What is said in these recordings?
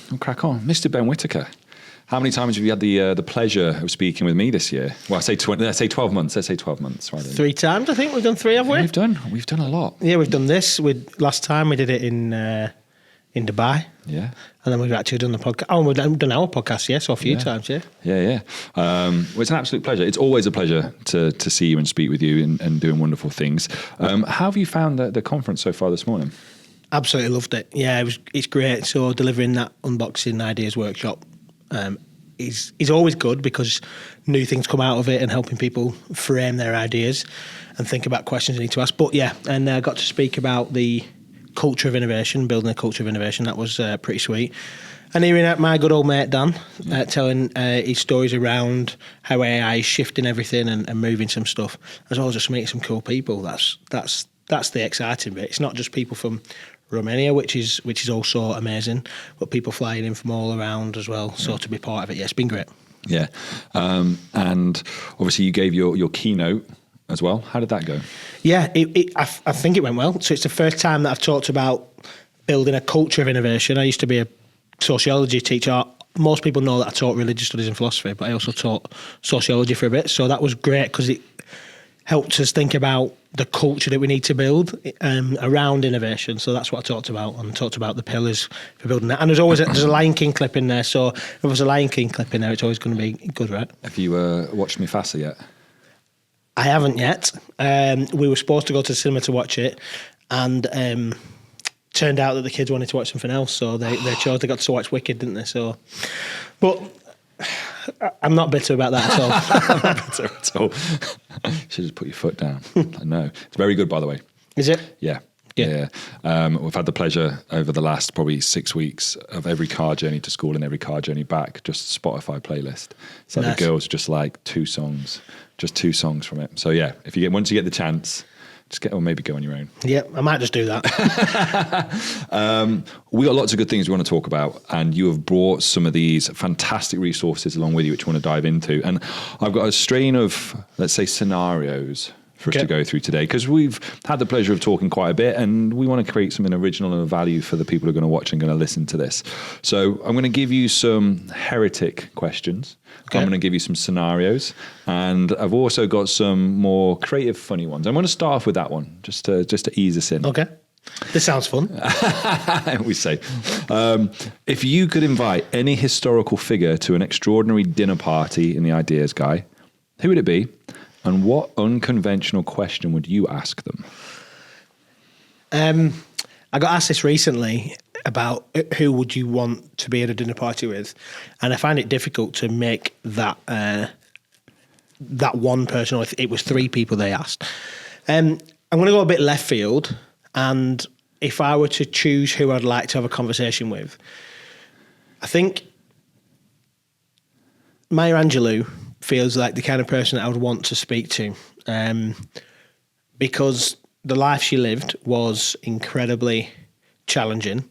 We'll crack on. Mr. Ben Whitaker, how many times have you had the pleasure of speaking with me this year? Well, let's say 12 months. Let's say 12 months. Right? 3 times, I think. We've done 3, have we? Yeah, we've done a lot. Yeah, we've done this. Last time we did it in Dubai. Yeah. And then we've actually done the podcast. Oh, we've done our podcast, yeah, so a few times, yeah. Yeah. Well, it's an absolute pleasure. It's always a pleasure to see you and speak with you and doing wonderful things. How have you found the conference so far this morning? Absolutely loved it. Yeah, it's great. So delivering that unboxing ideas workshop is always good because new things come out of it and helping people frame their ideas and think about questions they need to ask. But yeah, and I got to speak about the culture of innovation, building a culture of innovation. That was pretty sweet. And hearing my good old mate Dan telling his stories around how AI is shifting everything and moving some stuff, as well as just meeting some cool people. That's the exciting bit. It's not just people from Romania, which is also amazing, but people flying in from all around as well. So to be part of it, it's been great. Yeah, and obviously you gave your keynote as well. How did that go? Yeah, I think it went well. So it's the first time that I've talked about building a culture of innovation. I used to be a sociology teacher. Most people know that I taught religious studies and philosophy, but I also taught sociology for a bit. So that was great because it helped us think about the culture that we need to build around innovation. So that's what I talked about, and talked about the pillars for building that. And there's a Lion King clip in there. So if there's a Lion King clip in there, it's always going to be good, right? Have you watched Mufasa yet? I haven't yet. We were supposed to go to the cinema to watch it, and turned out that the kids wanted to watch something else, so they got to watch Wicked, didn't they? So, but I'm not bitter about that at all. I'm not bitter at all. You should just put your foot down. I know. It's very good, by the way. Is it? Yeah. We've had the pleasure over the last probably 6 weeks of every car journey to school and every car journey back, just Spotify playlist. So nice. The girls just like 2 songs from it. So yeah, once you get the chance, maybe go on your own. Yeah, I might just do that. We got lots of good things we want to talk about, and you have brought some of these fantastic resources along with you, which we want to dive into. And I've got a strain of, let's say, scenarios for us to go through today, because we've had the pleasure of talking quite a bit, and we want to create something original and of value for the people who are going to watch and going to listen to this. So I'm going to give you some heretic questions. Okay. I'm going to give you some scenarios, and I've also got some more creative, funny ones. I'm going to start off with that one, just to ease us in. Okay. This sounds fun. We say. If you could invite any historical figure to an extraordinary dinner party in the Ideas Guy, who would it be? And what unconventional question would you ask them? I got asked this recently about who would you want to be at a dinner party with, and I find it difficult to make that one person. Or if it was 3 people they asked. I'm going to go a bit left field, and if I were to choose who I'd like to have a conversation with, I think Maya Angelou feels like the kind of person that I would want to speak to, because the life she lived was incredibly challenging,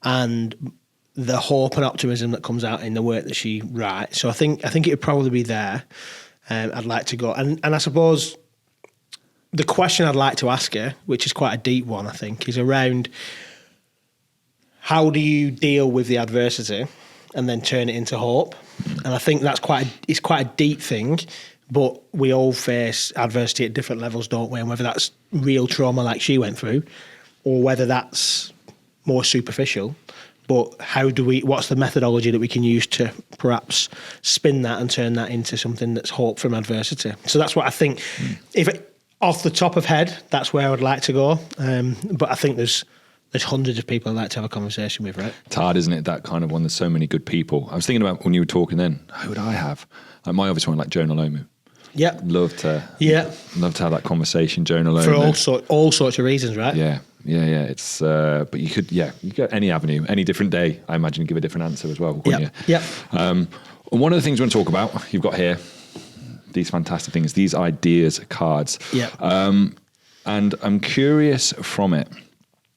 and the hope and optimism that comes out in the work that she writes. So I think it would probably be there. I'd like to go, and I suppose the question I'd like to ask her, which is quite a deep one, I think, is around how do you deal with the adversity and then turn it into hope. And I think that's quite a deep thing, but we all face adversity at different levels, don't we? And whether that's real trauma like she went through, or whether that's more superficial, but what's the methodology that we can use to perhaps spin that and turn that into something that's hope from adversity? So that's what I think. Off the top of head, that's where I would like to go. But I think there's hundreds of people I'd like to have a conversation with, right? It's hard, isn't it? That kind of one. There's so many good people. I was thinking about when you were talking then, who would I have? My obvious one, like Jonah Lomu. Yeah. Love to have that conversation, Jonah Lomu. For all sorts of reasons, right? Yeah. It's, but you could go any avenue, any different day, I imagine, give a different answer as well, wouldn't you? Yeah. One of the things we want to talk about, you've got here, these fantastic things, these ideas cards. Yeah. And I'm curious from it,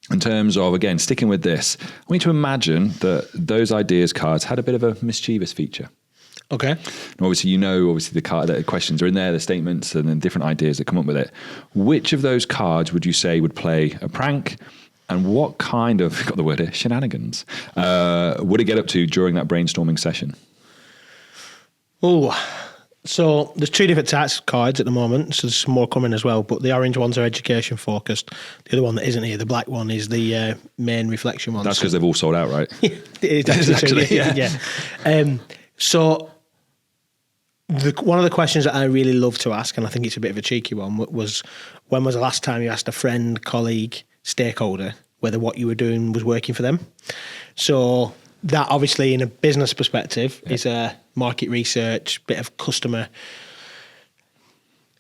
in terms of, again, sticking with this, I want you to imagine that those ideas cards had a bit of a mischievous feature. Okay. And obviously, the questions are in there, the statements and then different ideas that come up with it. Which of those cards would you say would play a prank And what kind of, got the word here, shenanigans, would it get up to during that brainstorming session? Oh, so there's two different types of cards at the moment. So there's some more coming as well. But the orange ones are education focused. The other one that isn't here, the black one, is the main reflection one. That's because they've all sold out, right? It is actually, yeah. So one of the questions that I really love to ask, and I think it's a bit of a cheeky one, was when was the last time you asked a friend, colleague, stakeholder whether what you were doing was working for them? So that obviously in a business perspective is a market research, bit of customer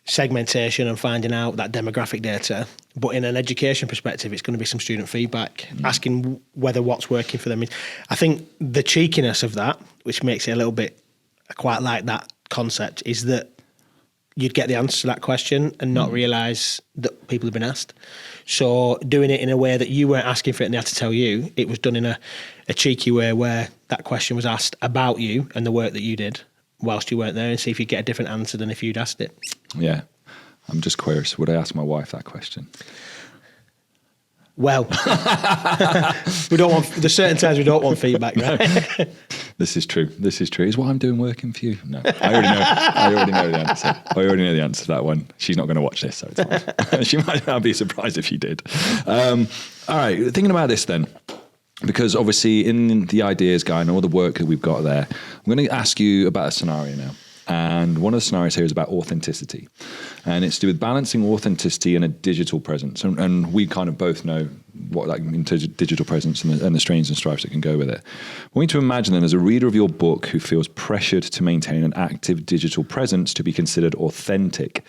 segmentation and finding out that demographic data. But in an education perspective, it's going to be some student feedback, asking whether what's working for them. I think the cheekiness of that, which makes it a little bit, I quite like that concept, is that you'd get the answer to that question and not realise that people have been asked. So doing it in a way that you weren't asking for it and they had to tell you, it was done in a cheeky way where that question was asked about you and the work that you did whilst you weren't there, and see if you get a different answer than if you'd asked it. Yeah. I'm just curious, would I ask my wife that question? Well, there's certain times we don't want feedback, right? This is true. Is what I'm doing working for you? No, I already know the answer. I already know the answer to that one. She's not going to watch this, so it's fine. She might not be surprised if she did. All right, thinking about this then, because obviously in the ideas guide and all the work that we've got there, I'm going to ask you about a scenario now. And one of the scenarios here is about authenticity. And it's to do with balancing authenticity and a digital presence. And we kind of both know what that in terms of digital presence and the strains and stripes that can go with it. I want you to imagine then as a reader of your book who feels pressured to maintain an active digital presence to be considered authentic,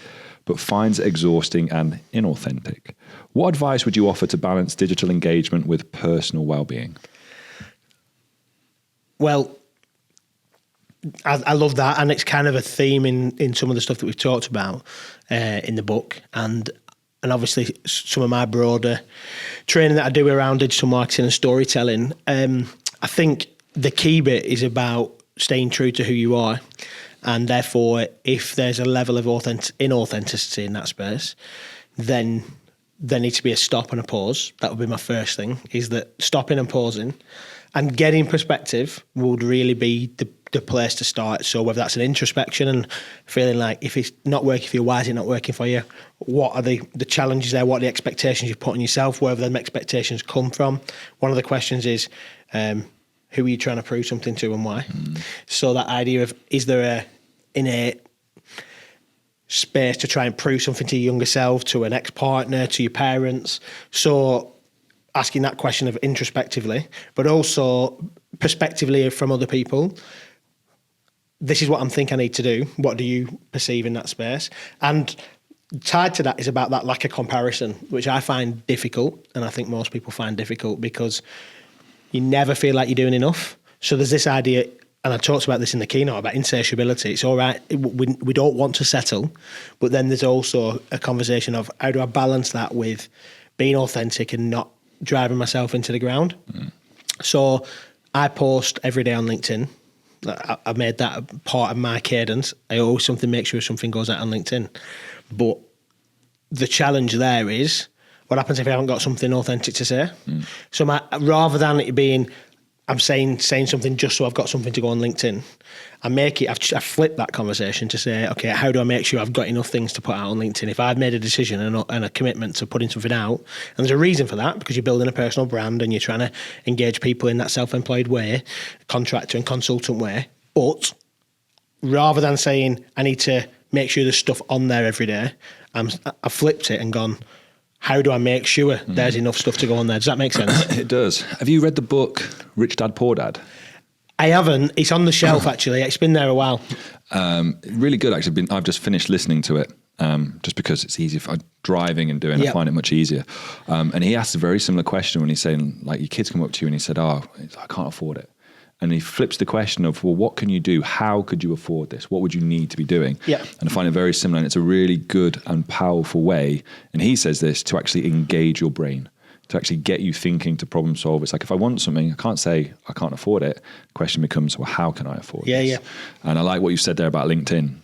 but finds it exhausting and inauthentic. What advice would you offer to balance digital engagement with personal well-being? Well, I love that, and it's kind of a theme in some of the stuff that we've talked about in the book, and obviously some of my broader training that I do around digital marketing and storytelling. I think the key bit is about staying true to who you are, and therefore if there's a level of inauthenticity in that space, then there needs to be a stop and a pause. That would be my first thing, is that stopping and pausing and getting perspective would really be the place to start. So whether that's an introspection and feeling like if it's not working for you, why is it not working for you? What are the challenges there? What are the expectations you've put on yourself? Wherever them expectations come from. One of the questions is, who are you trying to prove something to and why? So that idea of, is there a innate space to try and prove something to your younger self, to an ex-partner, to your parents? So asking that question of introspectively, but also prospectively from other people. This is what I'm thinking I need to do. What do you perceive in that space? And tied to that is about that lack of comparison, which I find difficult, and I think most people find difficult because you never feel like you're doing enough. So there's this idea, and I talked about this in the keynote, about insatiability. It's all right, we don't want to settle, but then there's also a conversation of how do I balance that with being authentic and not driving myself into the ground. So I post every day on LinkedIn. I've made that a part of my cadence. I always make sure something goes out on LinkedIn. But the challenge there is, what happens if I haven't got something authentic to say? So rather than it being, I'm saying something just so I've got something to go on LinkedIn, I've flipped that conversation to say, okay, how do I make sure I've got enough things to put out on LinkedIn? If I've made a decision and a commitment to putting something out, and there's a reason for that, because you're building a personal brand and you're trying to engage people in that self-employed way, contractor and consultant way. But rather than saying I need to make sure there's stuff on there every day, I've flipped it and gone, how do I make sure there's enough stuff to go on there? Does that make sense? It does. Have you read the book Rich Dad Poor Dad? I haven't. It's on the shelf, actually. It's been there a while. Really good, actually. I've just finished listening to it just because it's easy for driving and doing. I find it much easier. And he asked a very similar question when he's saying, like, your kids come up to you and he said, I can't afford it. And he flips the question of, well, what can you do? How could you afford this? What would you need to be doing? Yeah. And I find it very similar. And it's a really good and powerful way. And he says this to actually engage your brain, to actually get you thinking, to problem solve. It's like, if I want something, I can't say I can't afford it. The question becomes, well, how can I afford this? Yeah. And I like what you said there about LinkedIn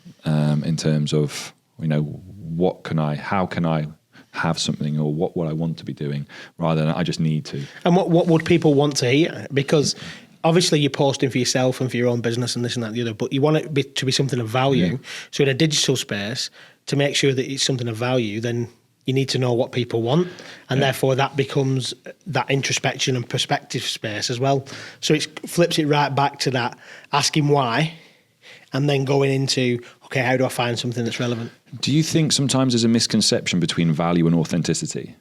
in terms of, how can I have something, or what I want to be doing, rather than I just need to. And what would people want to hear? Because obviously you're posting for yourself and for your own business and this and that and the other, but you want it to be something of value. Yeah. So in a digital space, to make sure that it's something of value, then you need to know what people want, and therefore that becomes that introspection and perspective space as well. So it flips it right back to that, asking why, and then going into, okay, how do I find something that's relevant? Do you think sometimes there's a misconception between value and authenticity?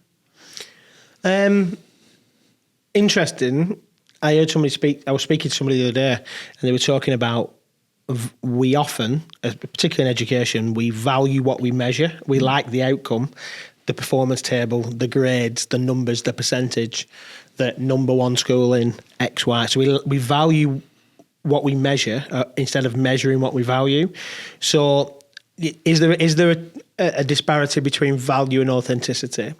Interesting. I heard somebody speak. I was speaking to somebody the other day, and they were talking about we often, particularly in education, we value what we measure. We like the outcome, the performance table, the grades, the numbers, the percentage, the number one school in X, Y. So we value what we measure instead of measuring what we value. So is there a disparity between value and authenticity?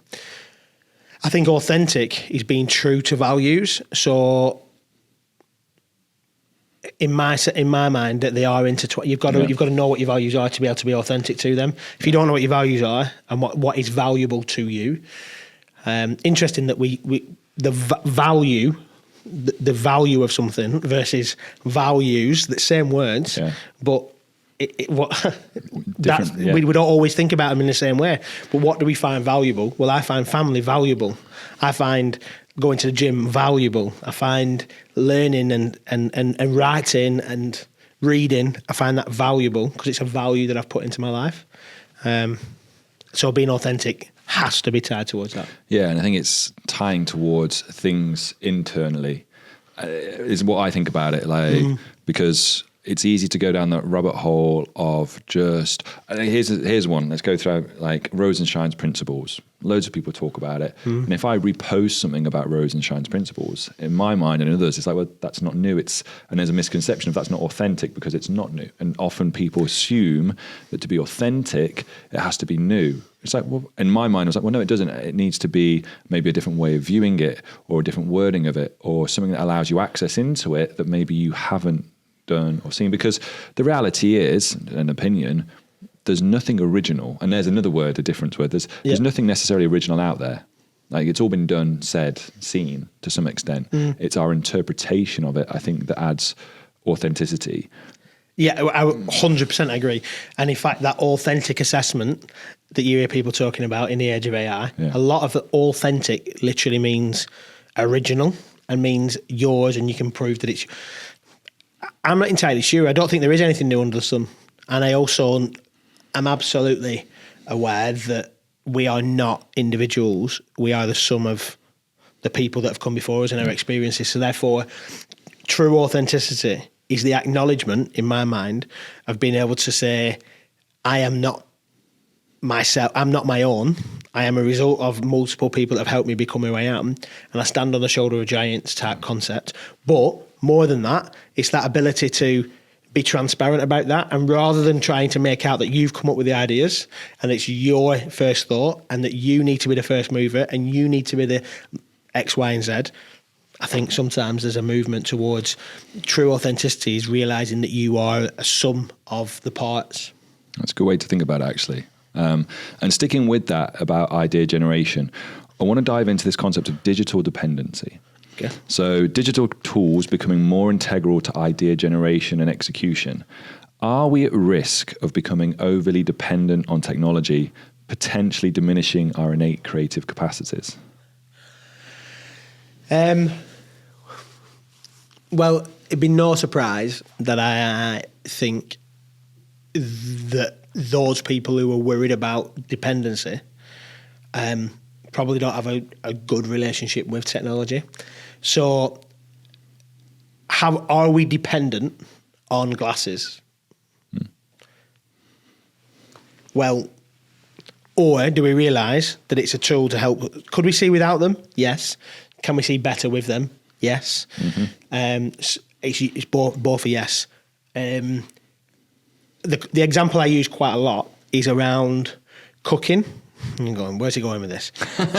I think authentic is being true to values. So in my mind, that they are intertwined. You've got to know what your values are to be able to be authentic to them. If you don't know what your values are and what is valuable to you, interesting that the value of something versus values, the same words, but we don't always think about them in the same way. But what do we find valuable? Well, I find family valuable. I find going to the gym valuable. I find learning and writing and reading, I find that valuable because it's a value that I've put into my life. So being authentic has to be tied towards that. Yeah, and I think it's tying towards things internally is what I think about it. Because it's easy to go down that rabbit hole of just, here's one, let's go through like Rosenshine's principles. Loads of people talk about it. And if I repost something about Rosenshine's principles, in my mind and in others, it's like, well, that's not new. And there's a misconception of that's not authentic because it's not new. And often people assume that to be authentic, it has to be new. It's like, well, in my mind, I was like, well, no, it doesn't. It needs to be maybe a different way of viewing it or a different wording of it or something that allows you access into it that maybe you haven't done or seen. Because the reality is, an opinion, there's nothing original. And there's another word, a different word. There's nothing necessarily original out there. Like it's all been done, said, seen to some extent. It's our interpretation of it, I think, that adds authenticity. Yeah, I 100% agree. And in fact, that authentic assessment that you hear people talking about in the age of AI, a lot of the authentic literally means original and means yours, and you can prove that it's... I'm not entirely sure. I don't think there is anything new under the sun. And I also am absolutely aware that we are not individuals. We are the sum of the people that have come before us and our experiences. So therefore, true authenticity is the acknowledgement, in my mind, of being able to say, I am not myself, I'm not my own. I am a result of multiple people that have helped me become who I am. And I stand on the shoulder of giants type concept. But more than that, it's that ability to be transparent about that. And rather than trying to make out that you've come up with the ideas and it's your first thought and that you need to be the first mover and you need to be the X, Y, and Z, I think sometimes there's a movement towards true authenticity is realising that you are a sum of the parts. That's a good way to think about it, actually. And sticking with that about idea generation, I want to dive into this concept of digital dependency. Okay. So digital tools becoming more integral to idea generation and execution. Are we at risk of becoming overly dependent on technology, potentially diminishing our innate creative capacities? Well, it'd be no surprise that I think that those people who are worried about dependency probably don't have a good relationship with technology. So are we dependent on glasses? Well, or do we realise that it's a tool to help? Could we see without them? Yes. Can we see better with them? Yes. It's both a yes. The example I use quite a lot is around cooking. I'm going, where's he going with this?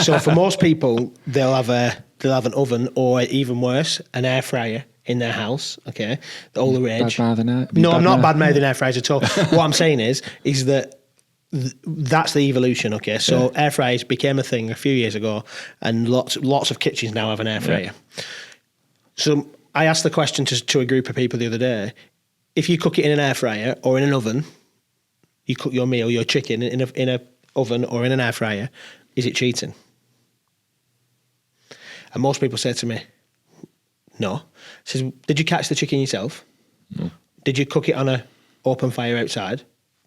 So for most people, they'll have an oven, or even worse, an air fryer in their house. Okay, all the rage. No, I'm not bad-mouthing air fryers at all. What I'm saying is that that's the evolution. Okay, so air fryers became a thing a few years ago, and lots of kitchens now have an air fryer. So I asked the question to a group of people the other day: if you cook it in an air fryer or in an oven, you cook your meal, your chicken in a oven or in an air fryer, is it cheating? And most people say to me, no. Says, did you catch the chicken yourself? No. Did you cook it on a open fire outside?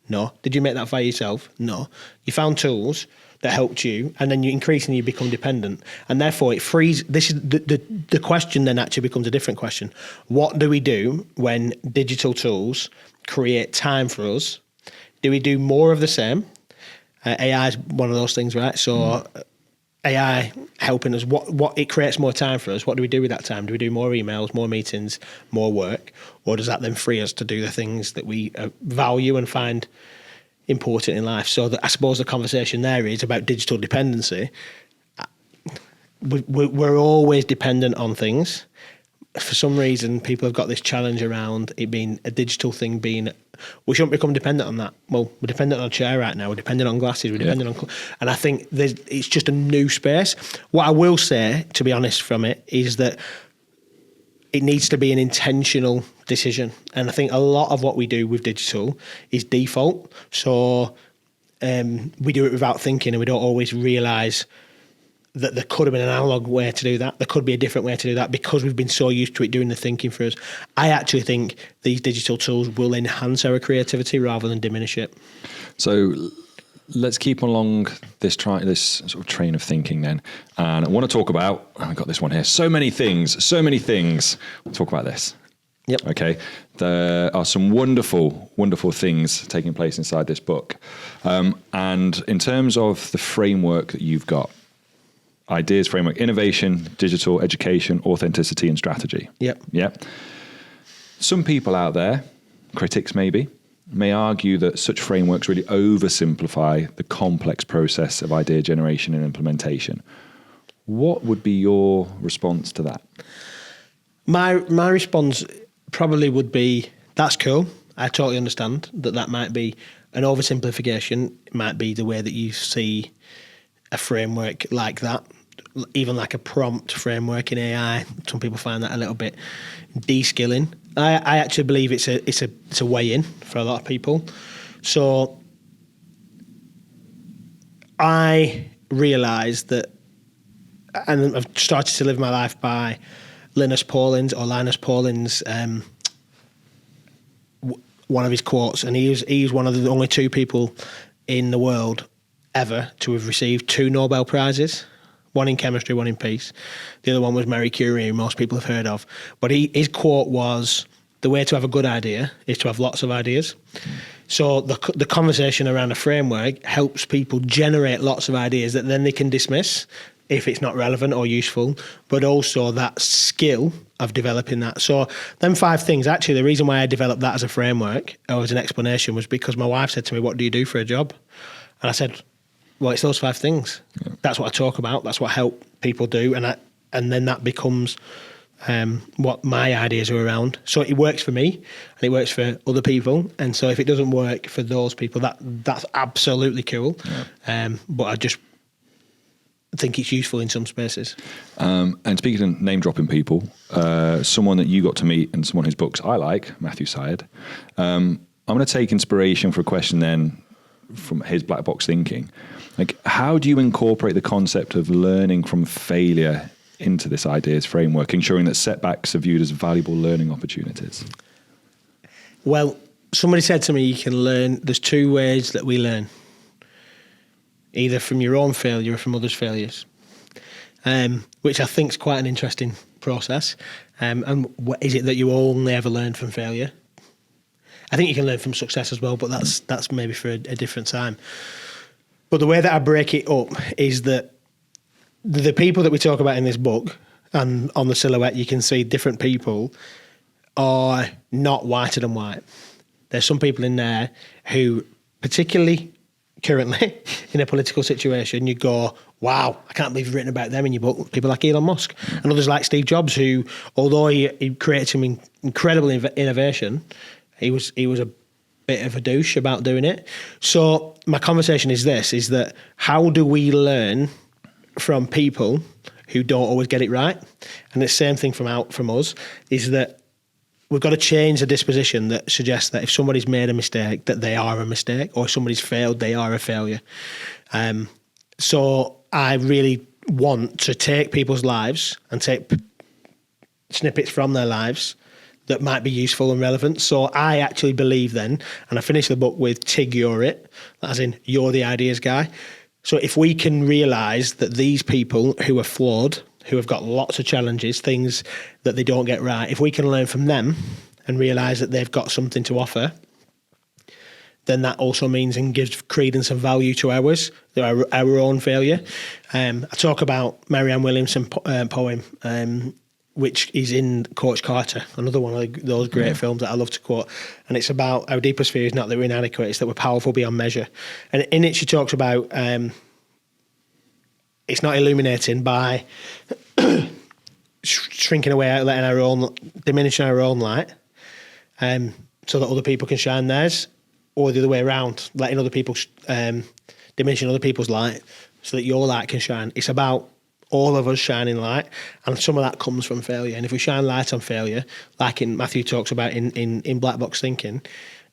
No. Did you make that fire yourself? No. You found tools that helped you, and then you increasingly become dependent, and therefore it frees. This is the question. Then actually becomes a different question. What do we do when digital tools create time for us? Do we do more of the same? AI is one of those things, right? So AI helping us. What it creates more time for us. What do we do with that time? Do we do more emails, more meetings, more work, or does that then free us to do the things that we value and find important in life? So I suppose the conversation there is about digital dependency. We're always dependent on things. For some reason, people have got this challenge around it being a digital thing. We shouldn't become dependent on that. Well, we're dependent on a chair right now. We're dependent on glasses. We're dependent on, and I think it's just a new space. What I will say, to be honest, from it is that it needs to be an intentional decision. And I think a lot of what we do with digital is default. So we do it without thinking, and we don't always realise that there could have been an analog way to do that. There could be a different way to do that because we've been so used to it doing the thinking for us. I actually think these digital tools will enhance our creativity rather than diminish it. So let's keep along this sort of train of thinking then. And I want to talk about, I've got this one here, so many things. We'll talk about this. Yep. Okay. There are some wonderful, wonderful things taking place inside this book. And in terms of the framework that you've got, ideas framework, innovation, digital, education, authenticity, and strategy. Yep. Some people out there, critics maybe, may argue that such frameworks really oversimplify the complex process of idea generation and implementation. What would be your response to that? My response probably would be, that's cool. I totally understand that might be an oversimplification. It might be the way that you see a framework like that, even like a prompt framework in AI. Some people find that a little bit de-skilling. I actually believe it's a way in for a lot of people. So I realised that, and I've started to live my life by Linus Pauling's one of his quotes, and he's one of the only two people in the world ever to have received 2 Nobel Prizes, one in chemistry, one in peace. The other one was Marie Curie, who most people have heard of. But his quote was, the way to have a good idea is to have lots of ideas. So the conversation around a framework helps people generate lots of ideas that then they can dismiss if it's not relevant or useful, but also that skill of developing that. So them 5 things, actually the reason why I developed that as a framework or as an explanation was because my wife said to me, what do you do for a job? And I said, well, it's those 5 things. Yeah. That's what I talk about. That's what I help people do. And then that becomes what my ideas are around. So it works for me and it works for other people. And so if it doesn't work for those people, that's absolutely cool. Yeah. But I just think it's useful in some spaces. And speaking of name dropping people, someone that you got to meet and someone whose books I like, Matthew Syed, I'm going to take inspiration for a question then from his black box thinking. Like, how do you incorporate the concept of learning from failure into this ideas framework, ensuring that setbacks are viewed as valuable learning opportunities? Well, somebody said to me, you can learn, there's 2 ways that we learn. Either from your own failure or from others' failures, which I think is quite an interesting process. And what is it that you only ever learn from failure? I think you can learn from success as well, but that's maybe for a different time. But the way that I break it up is that the people that we talk about in this book, and on the silhouette you can see different people, are not whiter than white. There's some people in there who, particularly currently in a political situation, you go, wow, I can't believe you've written about them in your book. People like Elon Musk and others like Steve Jobs, who, although he created some incredible innovation, he was a bit of a douche about doing it. So my conversation is this, is that how do we learn from people who don't always get it right? And the same thing from us, is that we've got to change the disposition that suggests that if somebody's made a mistake, that they are a mistake, or if somebody's failed, they are a failure. So I really want to take people's lives and take snippets from their lives that might be useful and relevant. So I actually believe then, and I finished the book with Tig, you're it, as in you're the ideas guy. So if we can realise that these people who are flawed, who have got lots of challenges, things that they don't get right, if we can learn from them and realise that they've got something to offer, then that also means and gives credence and value to ours, our own failure. I talk about Marianne Williamson poem, which is in Coach Carter, another one of those great films that I love to quote. And it's about our deepest fear is not that we're inadequate, it's that we're powerful beyond measure. And in it, she talks about it's not illuminating by shrinking away, diminishing our own light, so that other people can shine theirs, or the other way around, letting other people, diminishing other people's light so that your light can shine. It's about all of us shining light, and some of that comes from failure. And if we shine light on failure, like Matthew talks about in Black Box Thinking,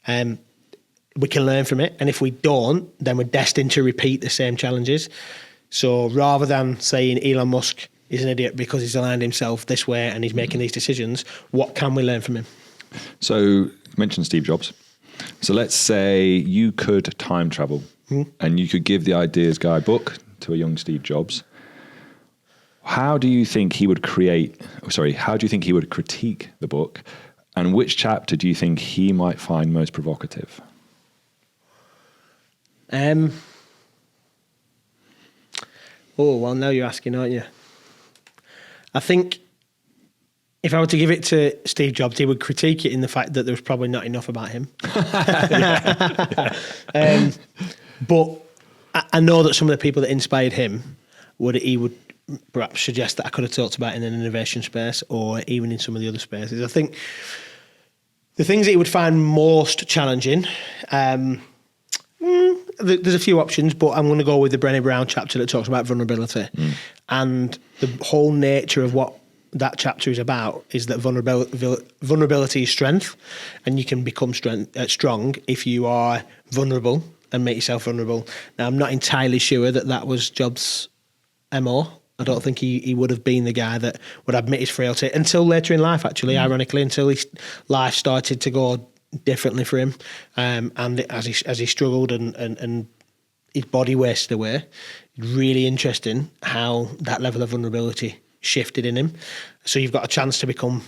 we can learn from it. And if we don't, then we're destined to repeat the same challenges. So rather than saying Elon Musk is an idiot because he's aligned himself this way and he's making these decisions, what can we learn from him? So you mentioned Steve Jobs. So let's say you could time travel and you could give the Ideas Guy book to a young Steve Jobs. How do you think he would critique the book, and which chapter do you think he might find most provocative? Oh, well, now you're asking, aren't you? I think if I were to give it to Steve Jobs, he would critique it in the fact that there was probably not enough about him. But I know that some of the people that inspired him he would perhaps suggest that I could have talked about in an innovation space or even in some of the other spaces. I think the things that he would find most challenging, there's a few options, but I'm going to go with the Brené Brown chapter that talks about vulnerability. And the whole nature of what that chapter is about is that vulnerability is strength, and you can become strong if you are vulnerable and make yourself vulnerable. Now, I'm not entirely sure that was Jobs' MO. I don't think he would have been the guy that would admit his frailty until later in life, actually, ironically, until life started to go differently for him. And as he struggled and his body wasted away, really interesting how that level of vulnerability shifted in him. So you've got a chance to become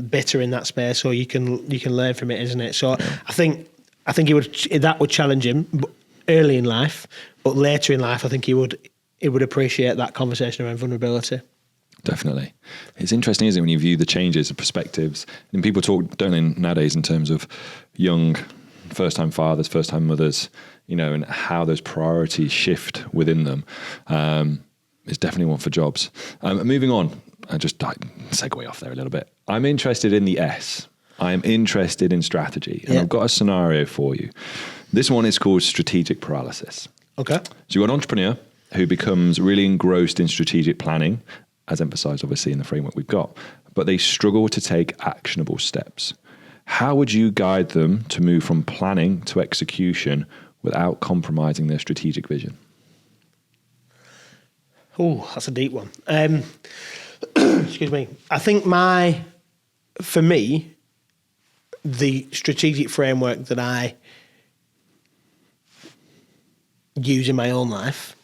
bitter in that space, or you can learn from it, isn't it? So I think that would challenge him early in life, but later in life, I think he would appreciate that conversation around vulnerability. Definitely. It's interesting, isn't it, when you view the changes of perspectives, and people talk, don't they, nowadays in terms of young first-time fathers, first-time mothers, and how those priorities shift within them. It's definitely one for Jobs. Moving on, I just segue off there a little bit. I'm interested in the S. I'm interested in strategy, and I've got a scenario for you. This one is called strategic paralysis. Okay. So you've got an entrepreneur who becomes really engrossed in strategic planning, as emphasized obviously in the framework we've got, but they struggle to take actionable steps. How would you guide them to move from planning to execution without compromising their strategic vision? Oh, that's a deep one. Excuse me. I think for me, the strategic framework that I use in my own life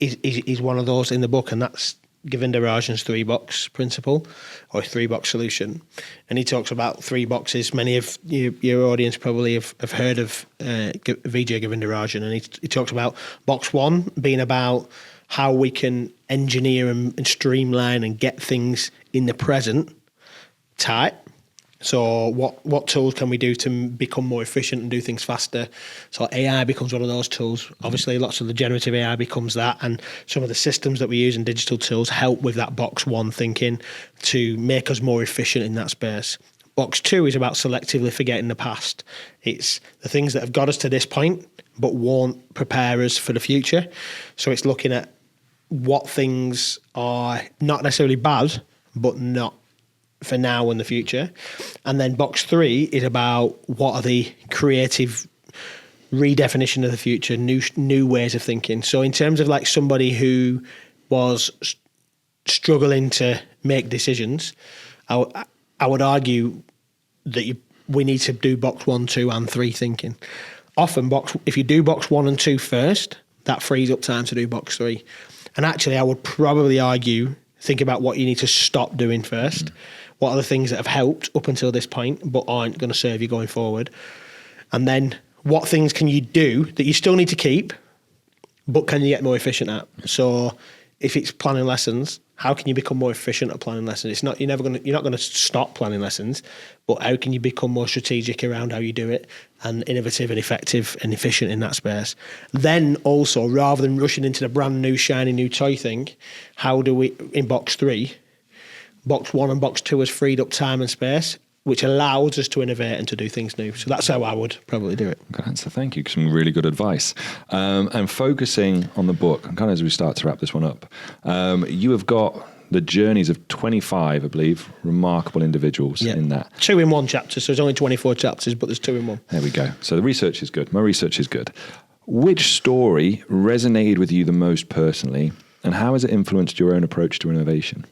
is one of those in the book, and that's Govinda Rajan's 3-box principle, or 3-box solution. And he talks about 3 boxes. Many of your audience probably have heard of Vijay Govinda Rajan, and he talks about box 1 being about how we can engineer and streamline and get things in the present tight. So what tools can we do to become more efficient and do things faster? So AI becomes one of those tools. Obviously, lots of the generative AI becomes that, and some of the systems that we use in digital tools help with that box 1 thinking to make us more efficient in that space. Box 2 is about selectively forgetting the past. It's the things that have got us to this point, but won't prepare us for the future. So it's looking at what things are not necessarily bad, but not for now and the future. And then box 3 is about what are the creative redefinition of the future, new ways of thinking. So in terms of like somebody who was struggling to make decisions, I would argue that we need to do box 1, 2, and 3 thinking. Often if you do box 1 and 2 first, that frees up time to do box 3. And actually, I would probably argue, think about what you need to stop doing first. What are the things that have helped up until this point but aren't going to serve you going forward? And then what things can you do that you still need to keep, but can you get more efficient at? So if it's planning lessons, how can you become more efficient at planning lessons? It's not you're not going to stop planning lessons, but how can you become more strategic around how you do it and innovative and effective and efficient in that space? Then also, rather than rushing into the brand new shiny new toy thing, how do we in box 3? Box 1 and box 2 has freed up time and space, which allows us to innovate and to do things new. So that's how I would probably do it. Good answer. Thank you. Some really good advice. And focusing on the book, kind of as we start to wrap this one up, you have got the journeys of 25, I believe, remarkable individuals in that. 2 in 1 chapter. So there's only 24 chapters, but there's 2 in 1. There we go. So the research is good. My research is good. Which story resonated with you the most personally, and how has it influenced your own approach to innovation?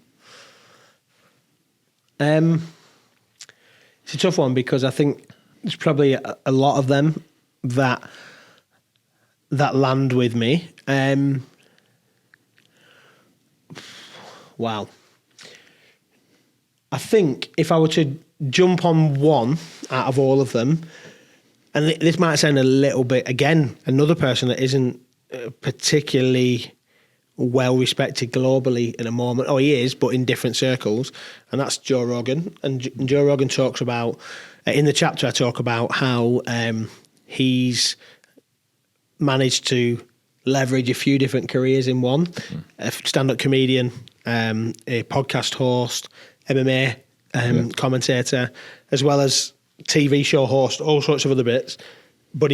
It's a tough one because I think there's probably a lot of them that land with me. Wow. I think if I were to jump on one out of all of them, and this might sound a little bit, again, another person that isn't particularly well respected globally in a moment. Oh, he is, but in different circles, and that's Joe Rogan. And Joe Rogan talks about in the chapter. I talk about how he's managed to leverage a few different careers in one: a stand-up comedian, a podcast host, MMA commentator, as well as TV show host, all sorts of other bits. But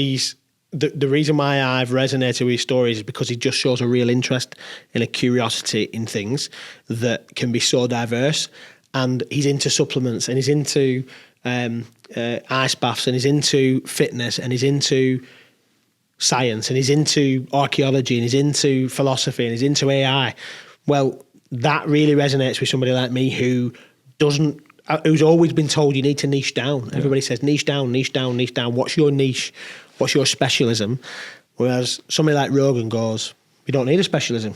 the reason why I've resonated with his stories is because he just shows a real interest and a curiosity in things that can be so diverse. And he's into supplements, and he's into ice baths, and he's into fitness, and he's into science, and he's into archaeology, and he's into philosophy, and he's into AI. Well, that really resonates with somebody like me who's always been told you need to niche down. Everybody says niche down, niche down, niche down. What's your niche? What's your specialism? Whereas somebody like Rogan goes, you don't need a specialism.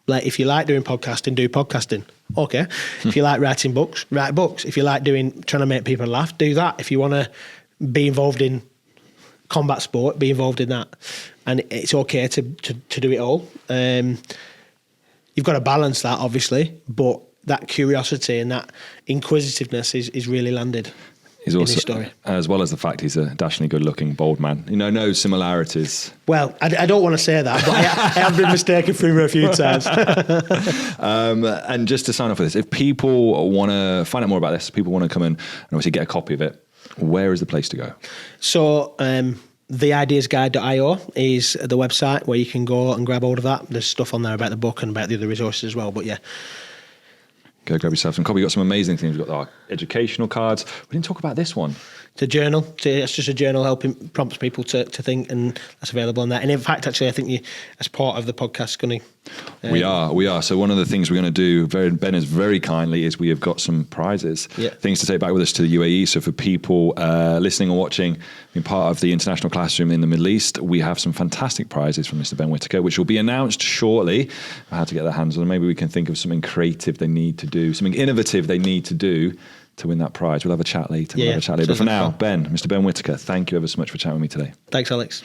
Like, if you like doing podcasting, do podcasting. Okay. If you like writing books, write books. If you like trying to make people laugh, do that. If you want to be involved in combat sport, be involved in that. And it's okay to do it all. You've got to balance that, obviously, but that curiosity and that inquisitiveness is really landed. He's also, in his story. As well as the fact he's a dashingly good-looking bald man. No similarities. Well, I don't want to say that, but I have been mistaken for him a few times. And just to sign off with this, if people want to find out more about this, people want to come in and obviously get a copy of it, where is the place to go? So, theideasguide.io is the website where you can go and grab hold of that. There's stuff on there about the book and about the other resources as well, but yeah. Go grab yourself some copy. We've got some amazing things. We've got our educational cards. We didn't talk about this one. It's a journal. It's just a journal helping prompts people to think, and that's available on there. And in fact, actually, I think you, as part of the podcast, going to... We are. So one of the things we're going to do, Ben is very kindly, is we have got some prizes, things to take back with us to the UAE. So for people listening or watching, being part of the international classroom in the Middle East, we have some fantastic prizes from Mr. Ben Whitaker, which will be announced shortly. How to get their hands on them. Maybe we can think of something creative they need to do, something innovative they need to do to win that prize. We'll have a chat later. But for now, Mr. Ben Whitaker, thank you ever so much for chatting with me today. Thanks, Alex.